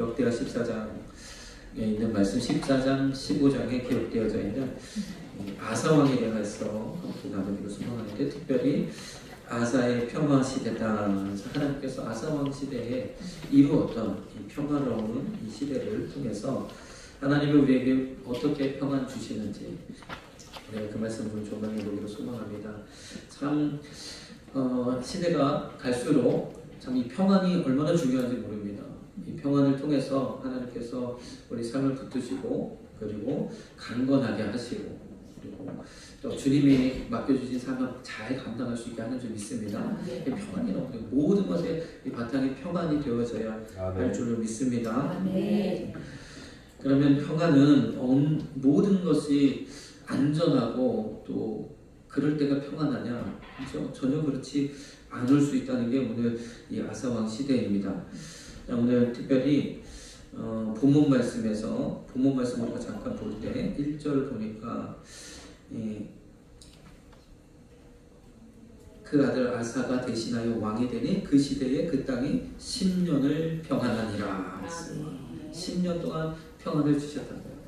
역대하 14장에 있는 말씀 14장 15장에 기록되어져 있는 아사 왕에 대해서 나누기로 소망하는데, 특별히 아사의 평화 시대다. 하나님께서 아사 왕 시대에 이루었던 이 평화로운 이 시대를 통해서 하나님이 우리에게 어떻게 평안 주시는지, 그 말씀을 조명해 보기로 소망합니다. 참 시대가 갈수록 참 이 평안이 얼마나 중요한지 모릅니다. 이 평안을 통해서 하나님께서 우리 삶을 붙드시고, 그리고 강건하게 하시고, 그리고 또 주님이 맡겨주신 삶을 잘 감당할 수 있게 하는 줄 믿습니다. 이 평안이 너무 모든 것에 이 바탕이 평안이 되어져야 할 줄을 믿습니다. 그러면 평안은 모든 것이 안전하고 또 그럴 때가 평안하냐? 그렇죠? 전혀 그렇지 않을 수 있다는 게 오늘 이 아사왕 시대입니다. 오늘 특별히 본문 말씀에서 본문 말씀 우리가 잠깐 볼 때 1절 보니까 그 아들 아사가 대신하여 왕이 되니 그 시대에 그 땅이 10년을 평안하니라. 10년 동안 평안을 주셨다는 거예요.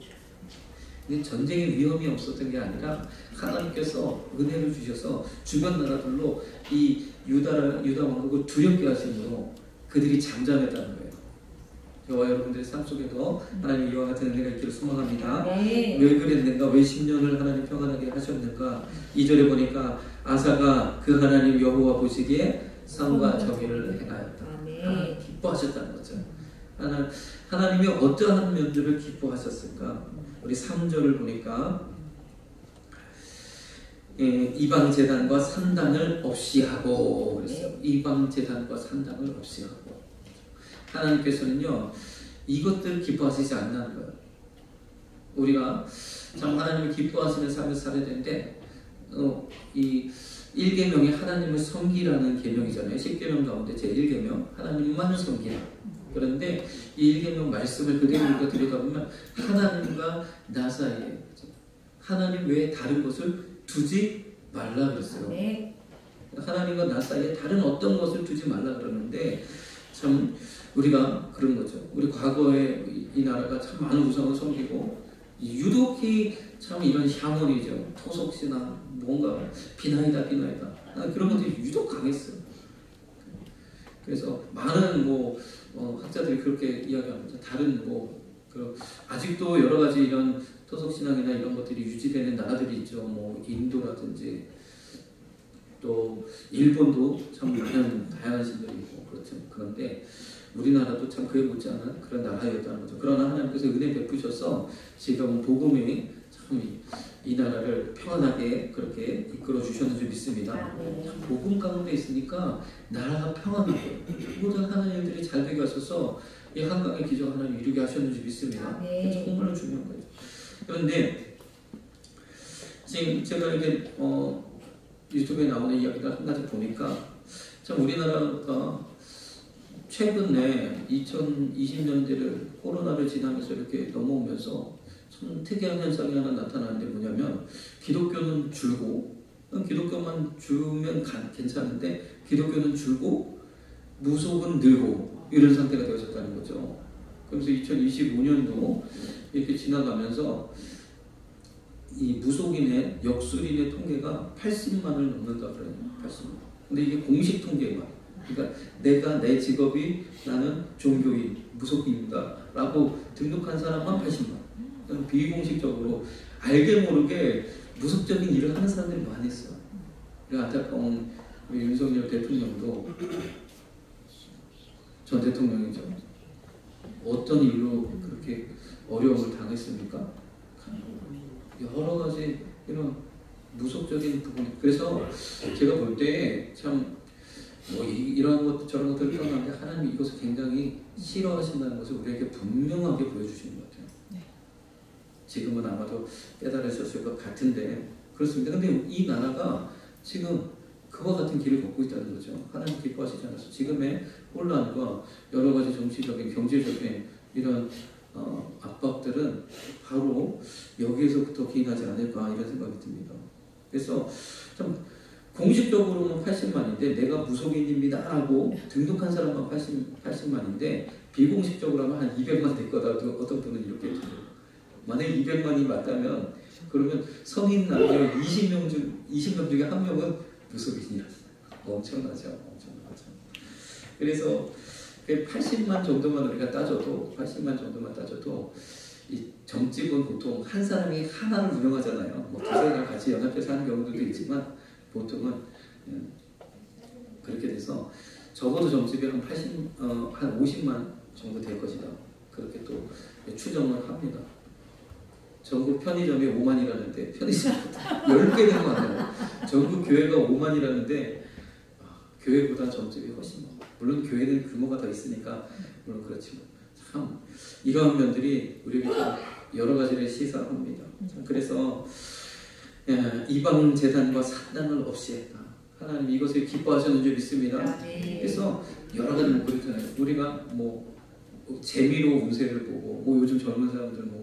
근데 전쟁의 위험이 없었던 게 아니라 하나님께서 은혜를 주셔서 주변 나라들로 이 유다 왕국을 두렵게 하심으로 그들이 잠잠했다는 거예요. 저와 여러분들의 삶 속에도 하나님 이와 같은 은혜가 있기를 소망합니다. 왜 그랬는가? 왜 10년을 하나님 평안하게 하셨는가? 2절에 보니까 아사가 그 하나님 여호와 보시기에 선과 정의를 행하였다. 하나님 기뻐하셨다는 거죠. 하나님이 어떠한 면들을 기뻐하셨을까? 우리 3절을 보니까 이방 제단과 산당을 없이 하고 그랬어요. 이방 제단과 산당을 없이 하고. 하나님께서는요, 이것들 기뻐하시지 않는 거예요. 우리가 참 하나님을 기뻐하시는 삶을 살아야 되는데, 이 1계명이 하나님을 섬기라는 계명이잖아요. 10계명 가운데 제 1계명 하나님만 섬기라. 그런데 이 1계명 말씀을 그대로 우리가 들여다보면 하나님과 나 사이에 하나님 외에 다른 것을 두지 말라 그랬어요. 하나님과 나 사이에 다른 어떤 것을 두지 말라 그러는데, 참 우리가 그런 거죠. 우리 과거에 이 나라가 참 많은 우상을 섬기고 유독히 참 이런 샤머니즘, 토속신앙, 뭔가 비나이다 그런 것들이 유독 강했어요. 그래서 많은 학자들이 그렇게 이야기합니다. 다른 아직도 여러 가지 이런 토속신앙이나 이런 것들이 유지되는 나라들이 있죠. 인도라든지 또 일본도 참 많은 다양한 신들이 있고 그렇죠. 그런데 우리나라도 참 그에 못지않은 그런 나라였다는 거죠. 그러나 하나님께서 은혜 베푸셔서 지금 복음이 참 이 나라를 평안하게 그렇게 이끌어 주셨는 줄 믿습니다. 복음 가운데 있으니까 나라가 평안하고 모든 하나님 일들이 잘 되게 하셔서 이 한강의 기적 하나님 이루게 하셨는 줄 믿습니다. 정말로 중요한 거예요. 그런데 지금 제가 이게 유튜브에 나오는 이야기를 한 가지 보니까 참 우리나라가 최근에 2020년대를 코로나를 지나면서 이렇게 넘어오면서 참 특이한 현상이 하나 나타나는데 뭐냐면, 기독교는 줄고, 기독교만 줄면 괜찮은데 기독교는 줄고 무속은 늘고 이런 상태가 되어졌다는 거죠. 그래서 2025년도 이렇게 지나가면서 이 무속인의 역술인의 통계가 80만을 넘는다 그래요. 80만. 근데 이게 공식 통계만. 그러니까 내가 내 직업이 나는 종교인, 무속인이다 라고 등록한 사람만 80만. 비공식적으로 알게 모르게 무속적인 일을 하는 사람들이 많이 있어요. 안타까운 우리 윤석열 대통령도, 전 대통령이죠. 어떤 일로 그렇게 어려움을 당했습니까? 여러 가지 이런 무속적인 부분. 그래서 제가 볼 때 참 이런 것 저런 것들을 떠나는데 하나님이 이것을 굉장히 싫어하신다는 것을 우리에게 분명하게 보여주시는 것 같아요. 지금은 아마도 깨달으셨을 것 같은데 그렇습니다. 근데 이 나라가 지금 그와 같은 길을 걷고 있다는 거죠. 하나님 기뻐하시지 않아서 지금의 혼란과 여러 가지 정치적인, 경제적인 이런 압박들은 바로 여기에서부터 기인하지 않을까 이런 생각이 듭니다. 그래서 참 공식적으로는 80만인데 내가 무속인입니다 하고 등록한 사람만 80만인데 비공식적으로 하면 한 200만 될 거다. 어떤 분은 이렇게 해요. 만약에 200만이 맞다면 그러면 성인 남녀 20명 중에 한 명은 무속인이야. 엄청나죠. 엄청나죠. 그래서 80만 정도만 우리가 따져도 이 점집은 보통 한 사람이 하나를 운영하잖아요. 뭐 두세 명 같이 연합해서 하는 경우도 있지만 보통은 그렇게 돼서 적어도 점집이 한 50만 정도 될 것이다. 그렇게 또 추정을 합니다. 전국 편의점이 5만이라는데 편의점 10배는 많아요. 전국 교회가 5만이라는데 교회보다 점집이 훨씬 많아요. 물론 교회는 규모가 더 있으니까 물론 그렇지만 참 이러한 면들이 우리에게 여러 가지를 시사합니다. 그래서 이방 제단과 산당을 없이 했다. 하나님 이것을 기뻐하셨는 줄 믿습니다. 그래서 여러 가지 뭐 그렇잖아요. 우리가 뭐 재미로 운세를 보고 뭐 요즘 젊은 사람들 뭐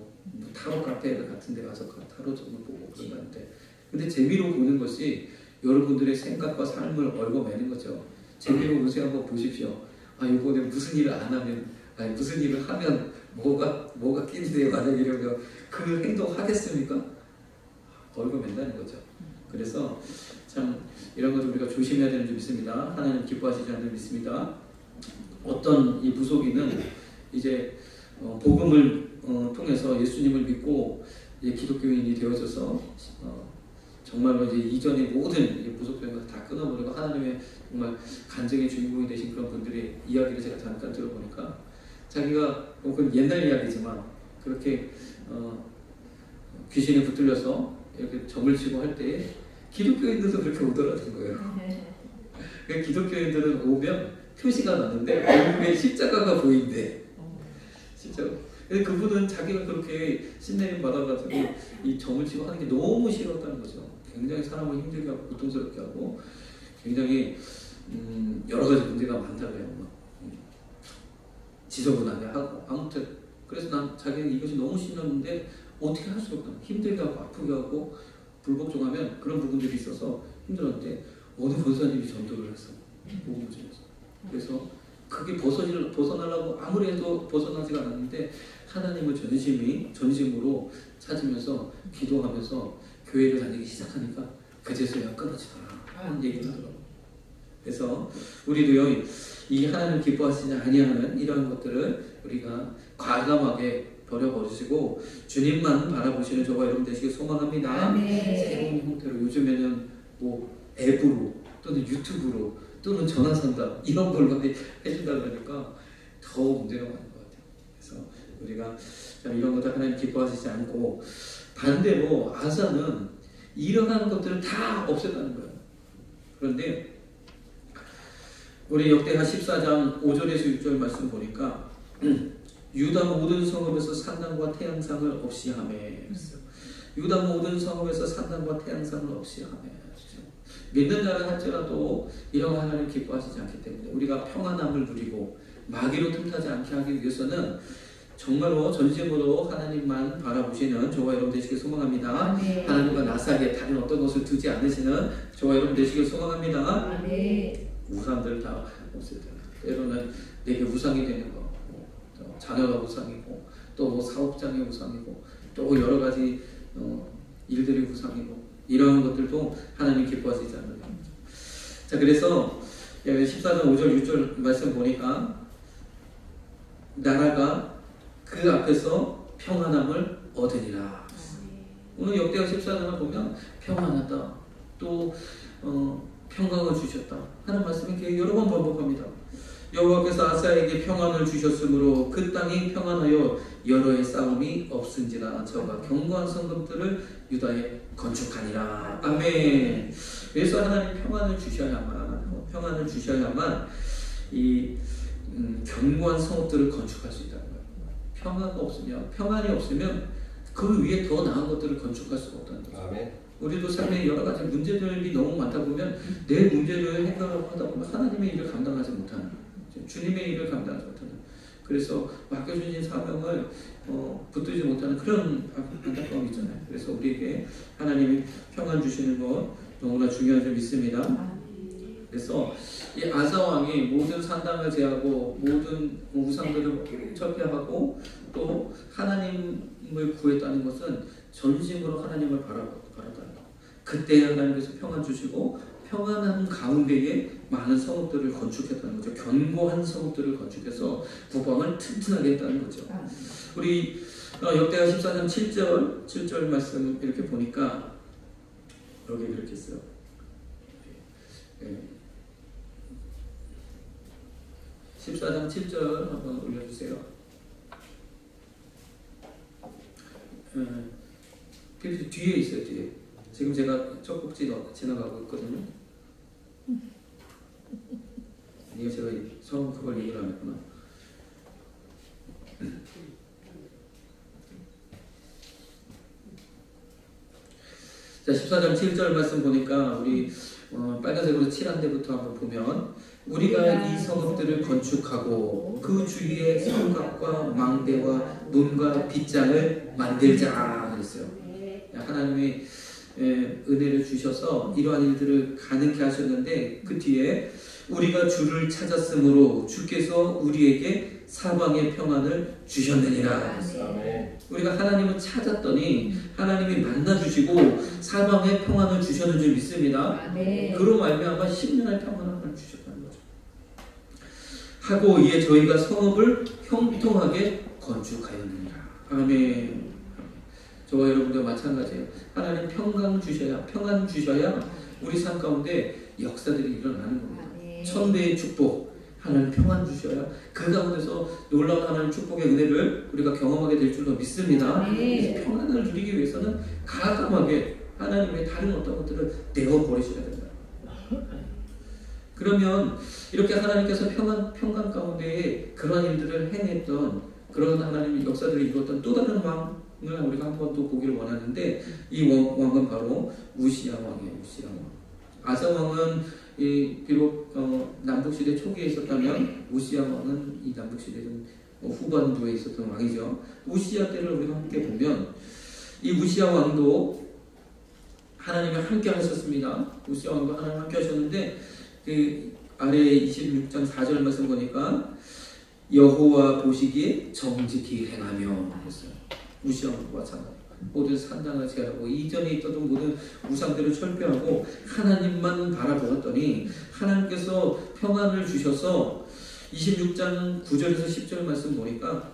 타로 카페 같은 데 가서 타로 점을 보고 그러는데 근데 재미로 보는 것이 여러분들의 생각과 삶을 얽어매는 거죠. 재미로 운세 한번 보십시오. 이번에 무슨 일을 안 하면 무슨 일을 하면 뭐가 끼리돼요. 만약에 이러면 그 행동 하겠습니까? 얽어맨다는 거죠. 그래서 참 이런 것을 우리가 조심해야 되는 줄 믿습니다. 하나님 기뻐하시지 않는 줄 믿습니다. 어떤 이 무속인은 이제 복음을 통해서 예수님을 믿고 이제 기독교인이 되어져서 정말로 이제 이전의 모든 무속적인 것을 다 끊어버리고 하나님의 정말 간증의 주인공이 되신 그런 분들의 이야기를 제가 잠깐 들어보니까 자기가 그건 옛날 이야기지만 그렇게 귀신에 붙들려서 이렇게 점을 치고 할 때 기독교인들도 그렇게 오더라는 거예요. 기독교인들은 오면 표시가 났는데 얼굴에 십자가가 보인대. 진짜. 그분은 자기가 그렇게 신내림 받아가지고 이 점을 치고 하는 게 너무 싫었다는 거죠. 굉장히 사람을 힘들게 하고 고통스럽게 하고 굉장히 여러 가지 문제가 많다고요. 지저분하게 하고 아무튼 그래서 난 자기는 이것이 너무 싫었는데 어떻게 할 수가 없나. 힘들게 하고 아프게 하고 불복종하면 그런 부분들이 있어서 힘들었는데 어느 권사님이 전도를 했어. 복음을 전해서. 그래서 그게 벗어나려고 아무리 해도 벗어나지가 않았는데 하나님을 전심으로 찾으면서 기도하면서 교회를 다니기 시작하니까 그제서야 끊어지더라 하는 얘기를 하더라고요. 그래서 우리도요 이 하나님 기뻐하시지 아니하는 이러한 것들을 우리가 과감하게 버려버리시고 주님만 바라보시는 저와 여러분 되시길 소망합니다. 새로운 형태로 요즘에는 뭐 앱으로 또는 유튜브로 또는 전화상담 이런 걸로 해준다 그러니까 더 문제가 많은 것 같아요. 그래서 우리가 이런 것들 하나님 기뻐하시지 않고 반대로 아사는 일어나는 것들을 다 없앴다는 거예요. 그런데 우리 역대하 14장 5절에서 6절 말씀 보니까 유다 모든 성읍에서 산당과 태양상을 없이 하매 유다 모든 성읍에서 산당과 태양상을 없이 하매 믿는 자라 할지라도 이런 하나님 기뻐하시지 않기 때문에 우리가 평안함을 누리고 마귀로 틈타지 않게 하기 위해서는 정말로 전심으로 하나님만 바라보시는 저와 여러분 되시길 소망합니다. 하나님과 나사에 다른 어떤 것을 두지 않으시는 저와 여러분 되시길 소망합니다. 우상들을 다 없애야 돼요. 때로는 내게 우상이 되는 거, 자녀가 우상이고 또 뭐 사업장이 우상이고 또 여러 가지 일들이 우상이고 이런 것들도 하나님 기뻐하시지 않는 겁니다. 자, 그래서 14장 5절 6절 말씀 보니까 나라가 그 앞에서 평안함을 얻으리라. 오늘 역대하 14장을 보면 평안하다 또 평강을 주셨다 하는 말씀이 여러 번 반복합니다. 여호와께서 아사에게 평안을 주셨으므로 그 땅이 평안하여 여러 해 싸움이 없은지라 저가 견고한 성읍들을 유다에 건축하니라. 아멘. 그래서 하나님 평안을 주셔야만 이 견고한 성읍들을 건축할 수 있다는 거예요. 평안이 없으면 그 위에 더 나은 것들을 건축할 수가 없다는 거죠. 아멘. 우리도 삶에 여러 가지 문제들이 너무 많다 보면 내 문제를 해결하고 하다 보면 하나님의 일을 감당하지 못하는, 주님의 일을 감당하지 못하는, 그래서 맡겨주신 사명을 붙들지 못하는 그런 안타까움이 있잖아요. 그래서 우리에게 하나님이 평안 주시는 것 너무나 중요한 줄 믿습니다. 그래서 이 아사 왕이 모든 산당을 제하고 모든 우상들을 철폐하고 또 하나님을 구했다는 것은 전심으로 하나님을 바라다는 것. 그때 하나님께서 평안 주시고 평안한 가운데에 많은 성읍들을 건축했다는 거죠. 견고한 성읍들을 건축해서 국방을 튼튼하게 했다는 거죠. 우리 역대하 14장 7절 말씀 이렇게 보니까 여기 이렇게 있어요. 네. 14장 7절 한번 올려주세요. 뒤에 있어요. 뒤에. 지금 제가 첫 곡지 지나가고 있거든요. 이게 제가 처음 그걸 얘기를 안 했구나. 자, 14장 7절 말씀 보니까 우리 빨간색으로 칠한 데부터 한번 보면 우리가 이 성읍들을 건축하고 그 주위에 성곽과 망대와 문과 빗장을 만들자 그랬어요. 하나님이 은혜를 주셔서 이러한 일들을 가능케 하셨는데 그 뒤에 우리가 주를 찾았으므로 주께서 우리에게 사방의 평안을 주셨느니라. 우리가 하나님을 찾았더니 하나님이 만나주시고 사방의 평안을 주셨는 줄 믿습니다. 그로 말미암아 10년의 평안을 주셨다는 거죠. 하고 이에 저희가 성읍을 형통하게 건축하였느니라. 아멘. 저와 여러분도 마찬가지예요. 하나님 평강 주셔야, 평안 주셔야 우리 삶 가운데 역사들이 일어나는 겁니다. 천배의 축복, 하나님 평안 주셔야 그 가운데서 놀라운 하나님 축복의 은혜를 우리가 경험하게 될 줄로 믿습니다. 그래서 평안을 누리기 위해서는 가감하게 하나님의 다른 어떤 것들을 내어버리셔야 된다. 그러면 이렇게 하나님께서 평강 가운데에 그런 일들을 행했던 그런 하나님의 역사들을 이루었던 또 다른 왕을 우리가 한 번 또 보기를 원하는데 이 왕은 바로 우시야 왕이에요. 우시야 왕. 아사 왕은 비록 남북시대 초기에 있었다면 우시야 왕은 이 남북시대 후반부에 있었던 왕이죠. 우시야 때를 우리가 함께 보면 이 우시야 왕도 하나님이 함께 하셨습니다. 우시야 왕도 하나님 함께 하셨는데 그 아래 26장 4절 말씀 보니까 여호와 보시기에 정직히 행하며 했어요. 우시야 왕과 마찬가지. 모든 산당을 제하고 이전에 있던 모든 우상들을 철폐하고 하나님만 바라보았더니 하나님께서 평안을 주셔서 26장 9절에서 10절 말씀 보니까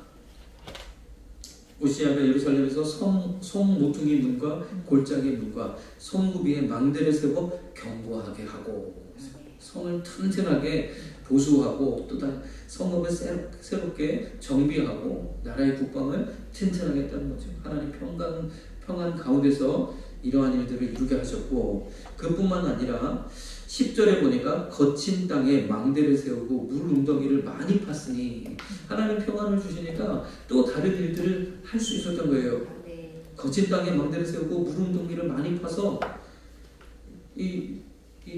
우시야가 예루살렘에서 송모퉁이 문과 골짜기 문과 송구비에 망대를 세워 견고하게 하고 성을 튼튼하게 보수하고 또 성읍을 새롭게 정비하고 나라의 국방을 튼튼하게 했다는 거죠. 하나님 평안 가운데서 이러한 일들을 이루게 하셨고 그뿐만 아니라 10절에 보니까 거친 땅에 망대를 세우고 물 웅덩이를 많이 팠으니 하나님 평안을 주시니까 또 다른 일들을 할 수 있었던 거예요. 거친 땅에 망대를 세우고 물 웅덩이를 많이 파서 이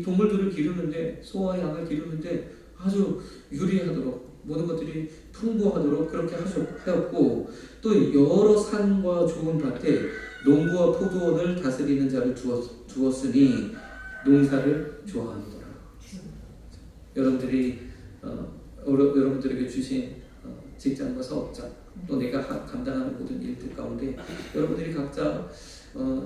동물들을 기르는데 소와 양을 기르는데 아주 유리하도록 모든 것들이 풍부하도록 그렇게 하였고 또 여러 산과 좋은 밭에 농부와 포도원을 다스리는 자를 두었으니 농사를 좋아하노라. 여러분들에게 주신 직장과 사업장 또 내가 감당하는 모든 일들 가운데 여러분들이 각자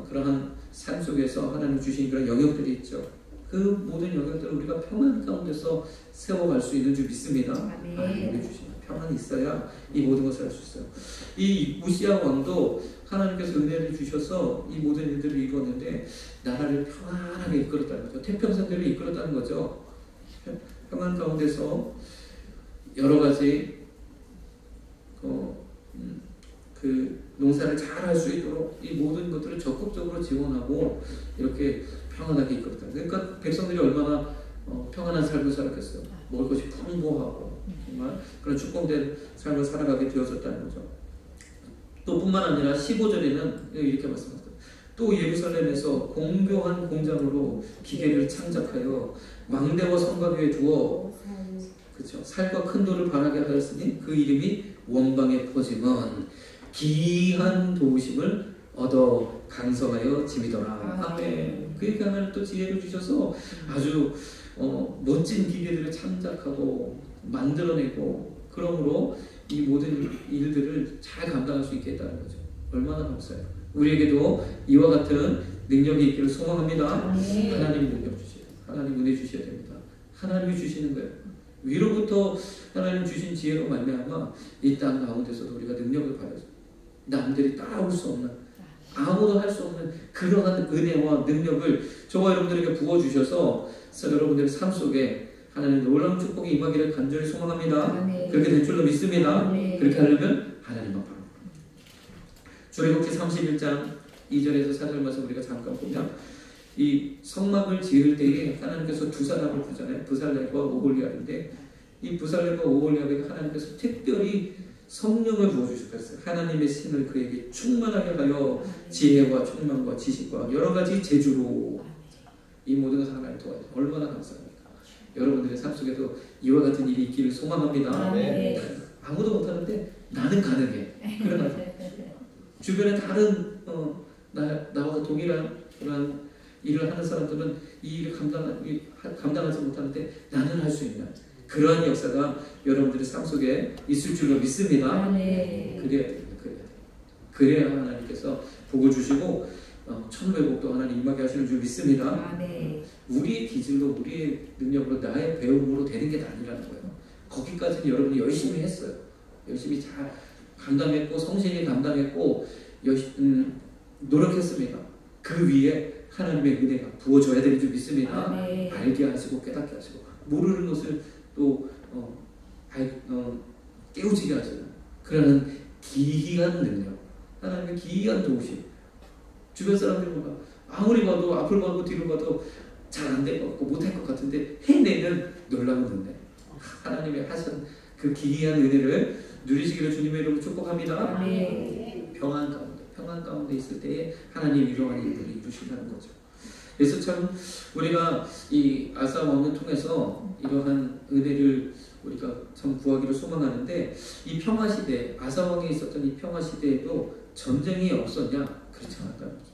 그러한 삶 속에서 하나님 주신 그런 영역들이 있죠. 그 모든 영역들을 우리가 평안 가운데서 세워갈 수 있는 줄 믿습니다. 하나님이 주신 평안이 있어야 이 모든 것을 할 수 있어요. 이 우시야 왕도 하나님께서 은혜를 주셔서 이 모든 일들을 이루었는데 나라를 평안하게 이끌었다는 거죠. 태평성대를 이끌었다는 거죠. 평안 가운데서 여러 가지 그 농사를 잘 할 수 있도록 이 모든 것들을 적극적으로 지원하고 이렇게 평안하게 이끌었다. 그러니까 백성들이 얼마나 평안한 삶을 살았겠어요. 먹을 것이 풍부하고 정말 그런 축복된 삶을 살아가게 되어졌다는 거죠. 또 뿐만 아니라 15절에는 이렇게 말씀합니다. 또 예루살렘에서 공교한 공장으로 기계를 창작하여 망대와 성곽 위에 두어 그렇죠. 살과 큰 돌을 반하게 하였으니 그 이름이 원방에 퍼짐은 기이한 도우심을 얻어 강성하여 짐이더라. 아멘. 그러니까 하나님 또 지혜를 주셔서 아주 멋진 기계들을 창작하고 만들어내고 그러므로 이 모든 일들을 잘 감당할 수 있겠다는 거죠. 얼마나 감사해요. 우리에게도 이와 같은 능력이 있기를 소망합니다. 하나님 능력 주세요. 하나님 은혜 주셔야 됩니다. 하나님이 주시는 거예요. 위로부터 하나님 주신 지혜로 말미암아 이 땅 가운데서도 우리가 능력을 받아서 남들이 따라올 수 없는 아무도 할 수 없는 그러한 은혜와 능력을 저와 여러분들에게 부어주셔서 여러분들의 삶 속에 하나님 놀라운 축복이 임하기를 간절히 소망합니다. 그렇게 될 줄로 믿습니다. 그렇게 하려면 하나님만 바로 출애굽기 31장 2절에서 4절 말씀 우리가 잠깐 보면 이 성막을 지을 때에 하나님께서 두 사람을 부르잖아요. 부살렐과 오홀리압인데 이 부살렐과 오홀리압에게 하나님께서 특별히 성령을 부어주셨어요. 하나님의 신을 그에게 충만하게 하여 지혜와 총명과 지식과 여러 가지 재주로 이 모든 것을 하나님 도와주세요. 얼마나 감사합니까? 여러분들의 삶 속에도 이와 같은 일이 있기를 소망합니다. 아무도 못하는데 나는 가능해. 그러나 주변에 다른 나와 동일한 그런 일을 하는 사람들은 이 일을 감당하지 못하는데 나는 할 수 있는 그러한 역사가 여러분들의 삶 속에 있을 줄로 믿습니다. 그래야 하나님께서 복을 주시고 천국의 복도 하나님 임하게 하시는 줄 믿습니다. 우리의 기질로 우리의 능력으로 나의 배움으로 되는 게 아니라는 거예요. 거기까지는 여러분이 열심히 했어요. 열심히 잘 감당했고 성실히 감당했고 노력했습니다. 그 위에 하나님의 은혜가 부어져야 되는 줄 믿습니다. 알게 하시고 깨닫게 하시고 모르는 것을 또 깨우치게 하시는 그러는 기이한 능력, 하나님의 기이한 도우심. 주변 사람들이 아무리 봐도 앞을 봐도 뒤를 봐도 잘 안 될 것 같고 못할 것 같은데 해내는 놀라운 은혜, 하나님의 하신 그 기이한 은혜를 누리시기를 주님의 이름으로 축복합니다. 평안 가운데 있을 때에 하나님 이러한 일들을 이루신다는 거죠. 그래서 참 우리가 이 아사 왕을 통해서 이러한 은혜를 우리가 참 구하기를 소망하는데 이 평화 시대, 아사 왕이 있었던 이 평화 시대에도 전쟁이 없었냐? 그렇지 않았다는 거죠.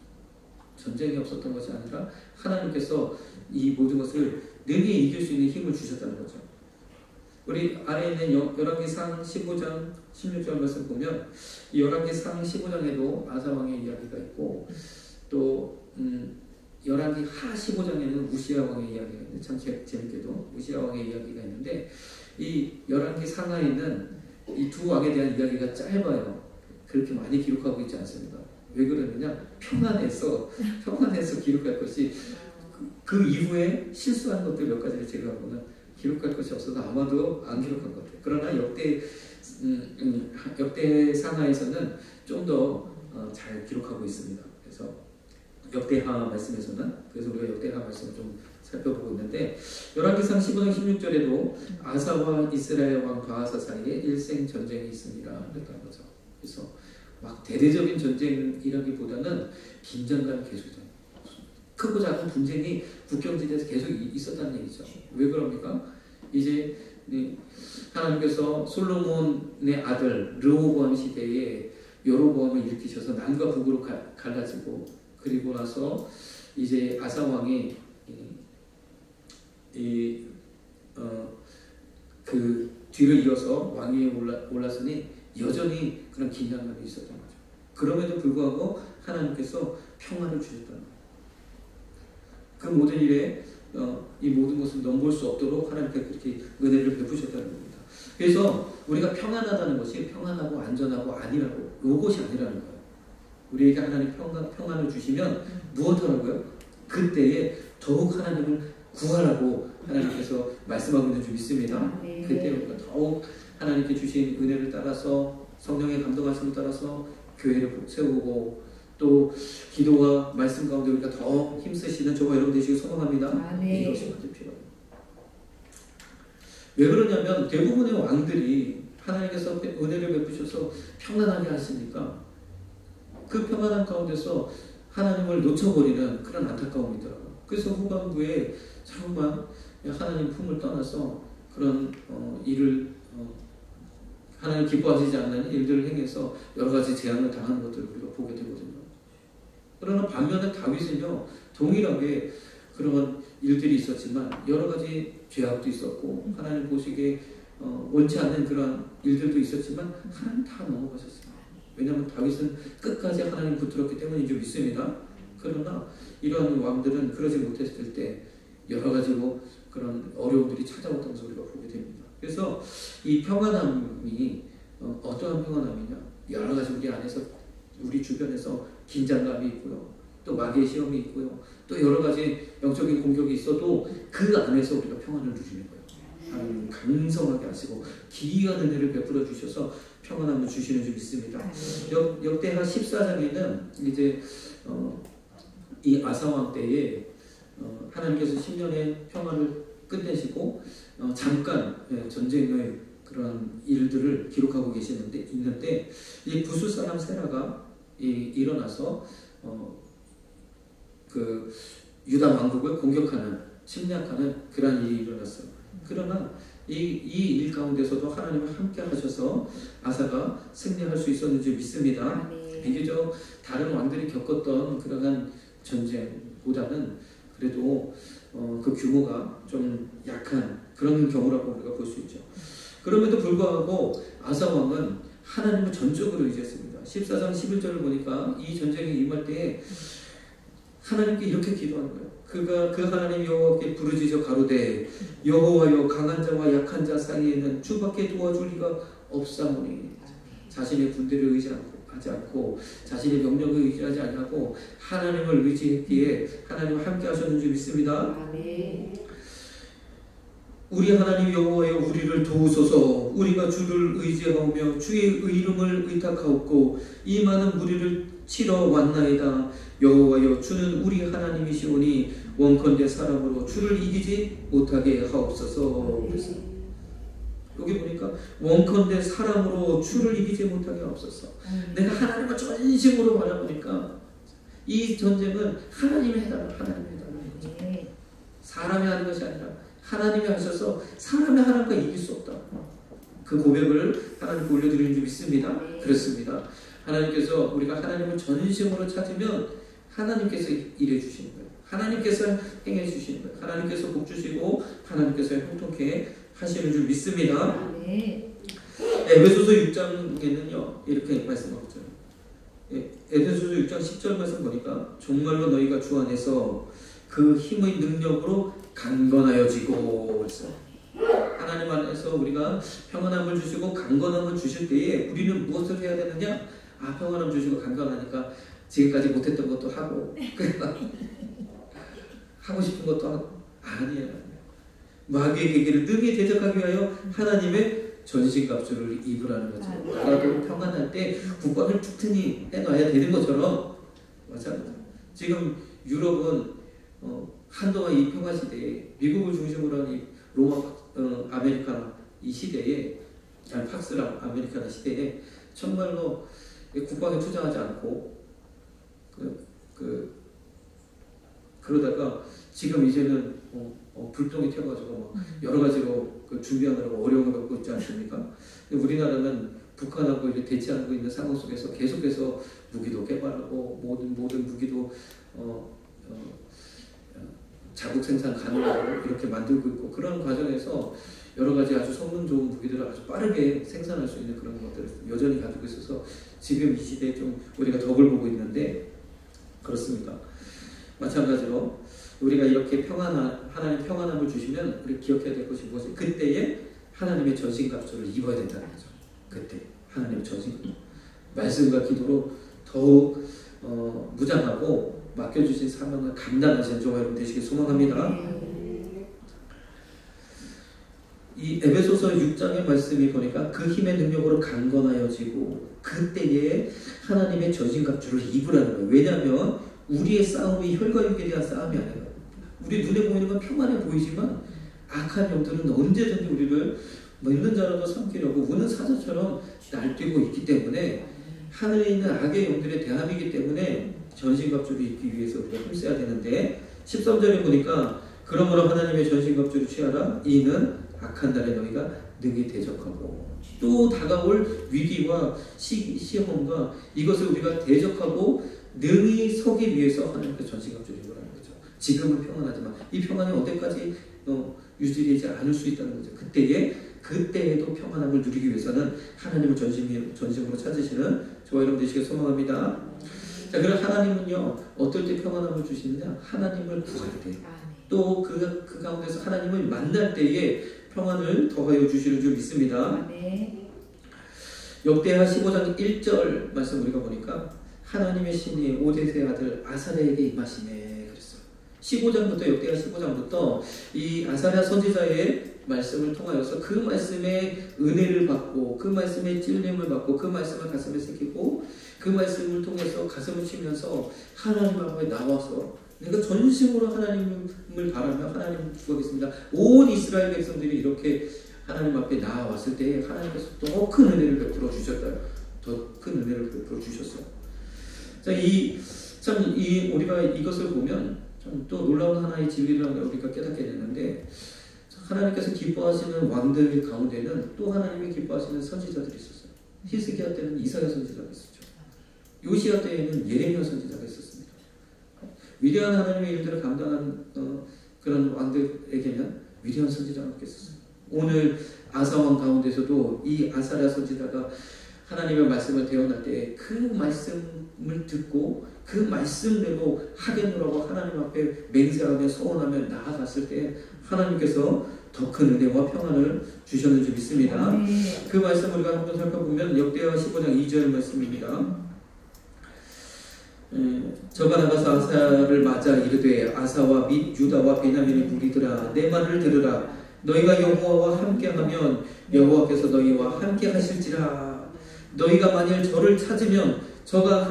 전쟁이 없었던 것이 아니라 하나님께서 이 모든 것을 능히 이길 수 있는 힘을 주셨다는 거죠. 우리 아래에 있는 열왕기상 15장 16절 말씀 보면 이 열왕기상 15장에도 아사 왕의 이야기가 있고 또 열왕기 하 15장에는 우시야 왕의 이야기가 있는데 참 재밌게도 우시야 왕의 이야기가 있는데 이 열왕기 상하에는 이 두 왕에 대한 이야기가 짧아요. 그렇게 많이 기록하고 있지 않습니다. 왜 그러느냐? 평안해서 기록할 것이 그 이후에 실수한 것들 몇 가지를 제거하고는 기록할 것이 없어서 아마도 안 기록한 것 같아요. 그러나 역대 상하에서는 좀 더 잘 기록하고 있습니다. 그래서 역대하 말씀에서는 그래서 우리가 역대하 말씀을 좀 살펴보고 있는데 열왕기상 15장 16절에도 아사와 이스라엘 왕 바하사 사이에 일생 전쟁이 있습니다. 그랬다는 거죠. 그래서 막 대대적인 전쟁이라기보다는 긴장감이 계속돼요. 크고 작은 분쟁이 국경지대에서 계속 있었다는 얘기죠. 왜 그럽니까? 이제 하나님께서 솔로몬의 아들 르호보암 시대에 여로보암을 일으키셔서 남과 북으로 갈라지고 그리고 나서 이제 아사 왕이 그 뒤를 이어서 왕위에 올랐으니 여전히 그런 긴장감이 있었던 거죠. 그럼에도 불구하고 하나님께서 평안을 주셨다는 거예요. 그 모든 일에 이 모든 것을 넘볼 수 없도록 하나님께서 그렇게 은혜를 베푸셨다는 겁니다. 그래서 우리가 평안하다는 것이 평안하고 안전하고 아니라고 이것이 아니라는 거예요. 우리에게 하나님 평안을 주시면 무엇하라고요? 그때에 더욱 하나님을 구하라고 하나님께서 말씀하고 있는 줄 믿습니다. 그때 우리가 더욱 하나님께 주신 은혜를 따라서 성령의 감동하심을 따라서 교회를 세우고 또 기도와 말씀 가운데 우리가 더 힘쓰시는 저와 여러분 되시길 소망합니다. 이것이 먼저 필요해요. 왜 그러냐면 대부분의 왕들이 하나님께서 은혜를 베푸셔서 평안하게 하시니까 그 평안한 가운데서 하나님을 놓쳐버리는 그런 안타까움이 있더라고요. 그래서 후반부에 자꾸만 하나님 품을 떠나서 그런 일을 하나님 기뻐하시지 않는 일들을 행해서 여러 가지 재앙을 당하는 것들을 우리가 보게 되거든요. 그러나 반면에 다윗은요, 동일하게 그런 일들이 있었지만 여러 가지 죄악도 있었고 하나님 보시기에 원치 않는 그런 일들도 있었지만 하나님 다 넘어가셨어요. 왜냐하면 다윗은 끝까지 하나님 붙들었기 때문인 줄 믿습니다. 그러나 이러한 왕들은 그러지 못했을 때 여러 가지 그런 어려움들이 찾아왔던 것을 우리가 보게 됩니다. 그래서 이 평안함이 어떠한 평안함이냐, 여러 가지 우리 안에서 우리 주변에서 긴장감이 있고요, 또 마귀의 시험이 있고요, 또 여러 가지 영적인 공격이 있어도 그 안에서 우리가 평안을 누리는 거예요. 하나님 강성하게 하시고 기이한 은혜를 베풀어 주셔서 평안함을 주시는 줄 믿습니다. 역대하 14장에는 이제 이 아사왕 때에 하나님께서 10년의 평안을 끝내시고 잠깐 전쟁의 그런 일들을 기록하고 있는데 이 부수 사람 세라가 일어나서 그 유다 왕국을 공격하는, 침략하는 그런 일이 일어났어요. 그러나 이 일 가운데서도 하나님은 함께 하셔서 아사가 승리할 수 있었는지 믿습니다. 비교적 다른 왕들이 겪었던 그러한 전쟁보다는 그래도 그 규모가 좀 약한 그런 경우라고 우리가 볼 수 있죠. 그럼에도 불구하고 아사 왕은 하나님을 전적으로 의지했습니다. 14장 11절을 보니까 이 전쟁에 임할 때에 하나님께 이렇게 기도하는 거예요. 그가 그 하나님 여호와께 부르짖어 가로되 여호와여, 강한 자와 약한 자 사이에는 주밖에 도와줄 리가 없사오니. 자신의 군대를 의지하지 않고 자신의 병력을 의지하지 않고 하나님을 의지했기에 하나님과 함께 하셨는 줄 믿습니다. 우리 하나님 여호와여, 우리를 도우소서. 우리가 주를 의지하오며 주의 이름을 의탁하옵고 이 많은 무리를 치러 왔나이다. 여호와여, 주는 우리 하나님이시오니 원컨대 사람으로 주를 이기지 못하게 하옵소서. 여기 보니까 원컨대 사람으로 주를 이기지 못하게 하옵소서. 내가 하나님을 전심으로 바라보니까 이 전쟁은 하나님이 해달라는 거죠. 사람이 하는 것이 아니라 하나님이 하셔서 사람이 하나님과 이길 수 없다. 그 고백을 하나님께 올려드리는 줄 믿습니다. 그렇습니다. 하나님께서 우리가 하나님을 전심으로 찾으면 하나님께서 일해 주시는 거예요. 하나님께서 행해 주시는 거예요. 하나님께서 복 주시고 하나님께서 형통케 하시는 줄 믿습니다. 에베소서 6장에는요 이렇게 말씀하고 있잖아요. 에베소서 6장 10절 말씀 보니까 정말로 너희가 주 안에서 그 힘의 능력으로 강건하여지고 그랬어요. 하나님 안에서 우리가 평안함을 주시고 강건함을 주실 때에 우리는 무엇을 해야 되느냐? 평안함 주시고 강건하니까 지금까지 못했던 것도 하고 하고 싶은 것도 하고 아니에요. 마귀의 계기를 능히 대적하기 위하여 하나님의 전신갑주를 입으라는 거죠. 나라도 평안할 때 국방을 튼튼히 해놔야 되는 것처럼 맞아요. 지금 유럽은 한동안 이 평화 시대에 미국을 중심으로 한 이 로마 아메리카나 이 시대에 팍스랑 아메리카나 시대에 정말로 국방에 투자하지 않고 그러다가 지금 이제는 불똥이 튀어가지고 여러 가지로 준비하느라고 어려움을 겪고 있지 않습니까? 우리나라는 북한하고 이제 대치하고 있는 상황 속에서 계속해서 무기도 개발하고 모든 무기도 자국 생산 가능하고 이렇게 만들고 있고 그런 과정에서 여러 가지 아주 성능 좋은 무기들을 아주 빠르게 생산할 수 있는 그런 것들을 여전히 가지고 있어서 지금 이 시대에 좀 우리가 덕을 보고 있는데 그렇습니다. 마찬가지로 우리가 이렇게 하나님 평안함을 주시면 우리 기억해야 될 것이 무엇이 그때에 하나님의 전신갑주를 입어야 된다는 거죠. 그때 하나님의 전신갑주 말씀과 기도로 더욱 무장하고 맡겨주신 사명을 감당하시는 저와 여러분 되시길 소망합니다. 이 에베소서 6장의 말씀이 보니까 그 힘의 능력으로 강건하여지고 그때에 하나님의 전신갑주를 입으라는 거예요. 왜냐하면 우리의 싸움이 혈과 육에 대한 싸움이 아니에요. 우리 눈에 보이는 건 평안해 보이지만 악한 영들은 언제든지 우리를 있는 자라도 삼키려고 우는 사자처럼 날뛰고 있기 때문에 하늘에 있는 악의 영들의 대함이기 때문에 전신갑주를 입기 위해서 우리가 힘써야 되는데 13절에 보니까 그러므로 하나님의 전신갑주를 취하라. 이는 악한 날에 너희가 능히 대적하고 또 다가올 위기와 시험과 이것을 우리가 대적하고 능히 서기 위해서 하나님께서 전시갑 주신 거라는 거죠. 지금은 평안하지만 이 평안이 언제까지 유지되지 않을 수 있다는 거죠. 그때에도 평안함을 누리기 위해서는 하나님을 전심으로 찾으시는 저와 여러분 되시길 소망합니다. 자, 그럼 하나님은요 어떨 때 평안함을 주시느냐? 하나님을 구할 때, 또 그 가운데서 하나님을 만날 때에 평안을 더하여 주시는 줄 믿습니다. 역대하 15장 1절 말씀 우리가 보니까 하나님의 신이 오데세의 아들 아사랴에게 임하시네 그랬어요. 15장부터 역대하 15장부터 이 아사랴 선지자의 말씀을 통하여서 그 말씀의 은혜를 받고 그 말씀의 찔림을 받고 그 말씀을 가슴에 새기고 그 말씀을 통해서 가슴을 치면서 하나님 앞에 나와서 내가 전심으로 하나님을 바라며 하나님을 구하겠습니다. 온 이스라엘 백성들이 이렇게 하나님 앞에 나와왔을 때 하나님께서 더 큰 은혜를 베풀어 주셨다. 더 큰 은혜를 베풀어 주셨어요. 자, 우리가 이것을 보면 참 또 놀라운 하나의 진리를 우리가 깨닫게 되는데 하나님께서 기뻐하시는 왕들 가운데는 또 하나님이 기뻐하시는 선지자들이 있었어요. 히스기야 때는 이사야 선지자가 있었죠. 요시야 때에는 예레미야 선지자가 있었습니다. 위대한 하나님의 일들을 감당한 그런 왕들에게는 위대한 선지자가 있었어요. 오늘 아사왕 가운데서도 이 아사랴 선지자가 하나님의 말씀을 대언할 때 그 말씀을 듣고 그 말씀대로 하겠노라고 하나님 앞에 맹세하며 서원하며 나아갔을 때 하나님께서 더 큰 은혜와 평안을 주셨는지 믿습니다. 그 말씀 우리가 한번 살펴보면 역대하 15장 2절 말씀입니다. 저가 나가서 아사를 맞아 이르되 아사와 및 유다와 베냐민의 무리들아 내 말을 들으라. 너희가 여호와와 함께하면 여호와께서 너희와 함께하실지라. 너희가 만일 저를 찾으면 저가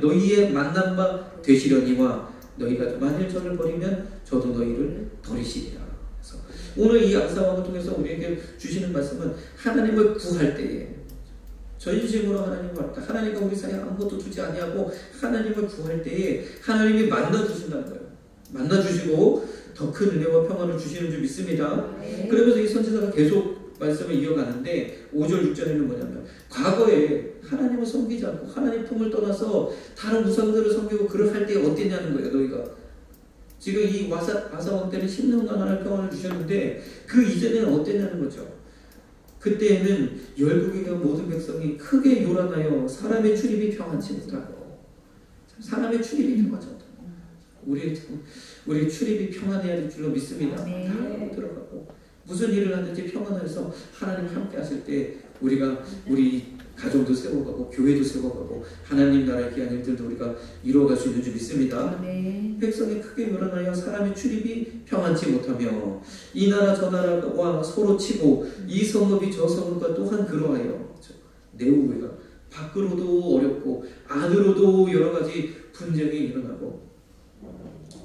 너희의 만난 바 되시려니와 너희가 만일 저를 버리면 저도 너희를 버리시리라. 그래서 오늘 이 아사왕을 통해서 우리에게 주시는 말씀은 하나님을 구할 때에 전심으로 하나님을 왔다. 하나님과 우리 사이에 아무것도 두지 아니하고 하나님을 구할 때에 하나님이 만나주신다는 거예요. 만나주시고 더 큰 은혜와 평안을 주시는 줄 믿습니다. 그러면서 이 선지자가 계속 말씀을 이어가는데 5절 6절에는 뭐냐면 과거에 하나님을 섬기지 않고 하나님 품을 떠나서 다른 우상들을 섬기고 그를 할 때 어땠냐는 거예요. 너희가 지금 이 아사왕 때는 10년간 하나님 평안을 주셨는데 그 이전에는 어땠냐는 거죠. 그때에는 열국의 모든 백성이 크게 요란하여 사람의 출입이 평안치 못하고 사람의 출입이 평안치 못하고 우리의 출입이 평안해야 될 줄로 믿습니다. 다 들어가고 무슨 일을 하든지 평안해서 하나님 함께 하실 때 우리가 우리 가정도 세워가고 교회도 세워가고 하나님 나라의 귀한 일들도 우리가 이루어갈 수 있는 줄 믿습니다. 백성이 크게 요란하여 사람의 출입이 평안치 못하며 이 나라 저 나라와 서로 치고 이 성읍이 저 성읍과 또한 그러하여 내후가 밖으로도 어렵고 안으로도 여러 가지 분쟁이 일어나고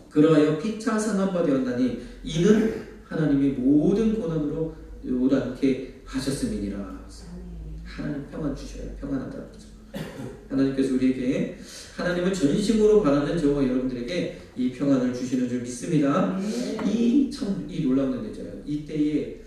그러하여 피차 상한 바 되었나니 이는 하나님이 모든 고난으로 요란케 하셨음이니라. 하나님 평안 주셔야 평안하다. 하나님께서 우리에게 하나님을 전심으로 바라는 저와 여러분들에게 이 평안을 주시는 줄 믿습니다. 이 놀라운 은혜죠. 이때에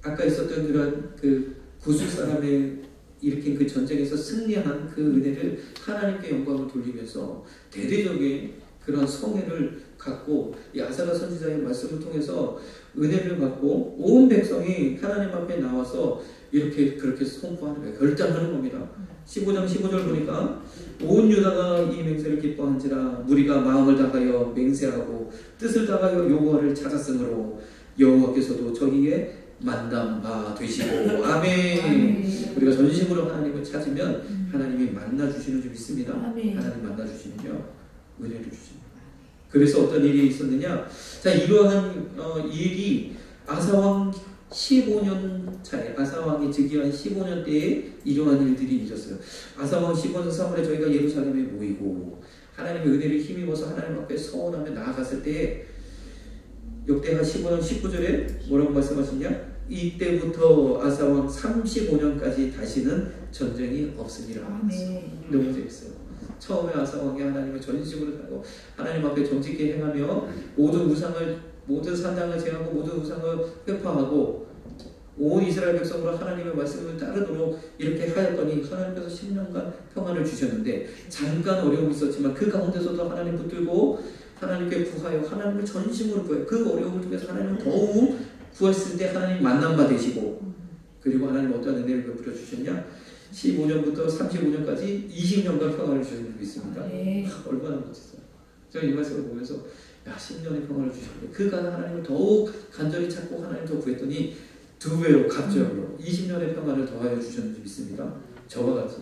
아까 있었던 그런 그 구스 사람의 일으킨 그 전쟁에서 승리한 그 은혜를 하나님께 영광을 돌리면서 대대적인 그런 성회를 갖고 이 아사랴 선지자의 말씀을 통해서 은혜를 받고 온 백성이 하나님 앞에 나와서 그렇게 선포하는 거예요. 결단하는 겁니다. 15장 15절 보니까 온 유다가 이 맹세를 기뻐한지라 무리가 마음을 다하여 맹세하고 뜻을 다하여 여호와를 찾았으므로 여호와께서도 저희의 만남 바 되시고 아멘. 우리가 전심으로 하나님을 찾으면 하나님이 만나주시는 줄 믿습니다. 하나님 만나주시면요 은혜를 주십니다. 그래서 어떤 일이 있었느냐? 자, 이러한 일이 아사왕 15년 차에 아사왕이 즉위한 15년 때에 이러한 일들이 있었어요. 아사왕 15년 3월에 저희가 예루살렘에 모이고 하나님의 은혜를 힘입어서 하나님 앞에 서원하며 나아갔을 때 역대하 15년 19절에 뭐라고 말씀하시냐? 이때부터 아사왕 35년까지 다시는 전쟁이 없으리라. 너무 재밌어요. 처음에 아사왕이 하나님을 전심으로 살고 하나님 앞에 정직히 행하며 모든 산당을 제하고 모든 우상을 회파하고 온 이스라엘 백성으로 하나님의 말씀을 따르도록 이렇게 하였더니 하나님께서 10년간 평안을 주셨는데 잠깐 어려움이 있었지만 그 가운데서도 하나님 붙들고 하나님께 구하여 하나님을 전심으로 구하여 그 어려움을 통해서 하나님을 더욱 구했을 때 하나님 만난 바 되시고 그리고 하나님 어떠한 은혜를 베풀어 주셨냐 15년부터 35년까지 20년간 평안을 주셨는 게 있습니다. 얼마나 멋졌어요. 제가 이 말씀을 보면서 야 10년의 평안을 주셨는데 그가 하나님을 더욱 간절히 찾고 하나님을 더 구했더니 2배로 갑절로 20년의 평안을 더하여 주셨는 줄 믿습니다. 저와 같이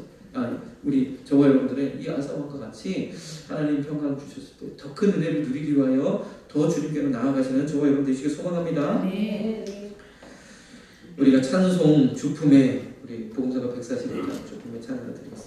우리 저와 여러분들의 이 아사왕과 같이 하나님 평강 주셨을 때 더 큰 은혜를 누리기 위하여 더 주님께로 나아가시는 저와 여러분 되시길 소망합니다. 우리가 찬송 주품에 우리 복음서가 145장 주품에 찬양을 드리겠습니다.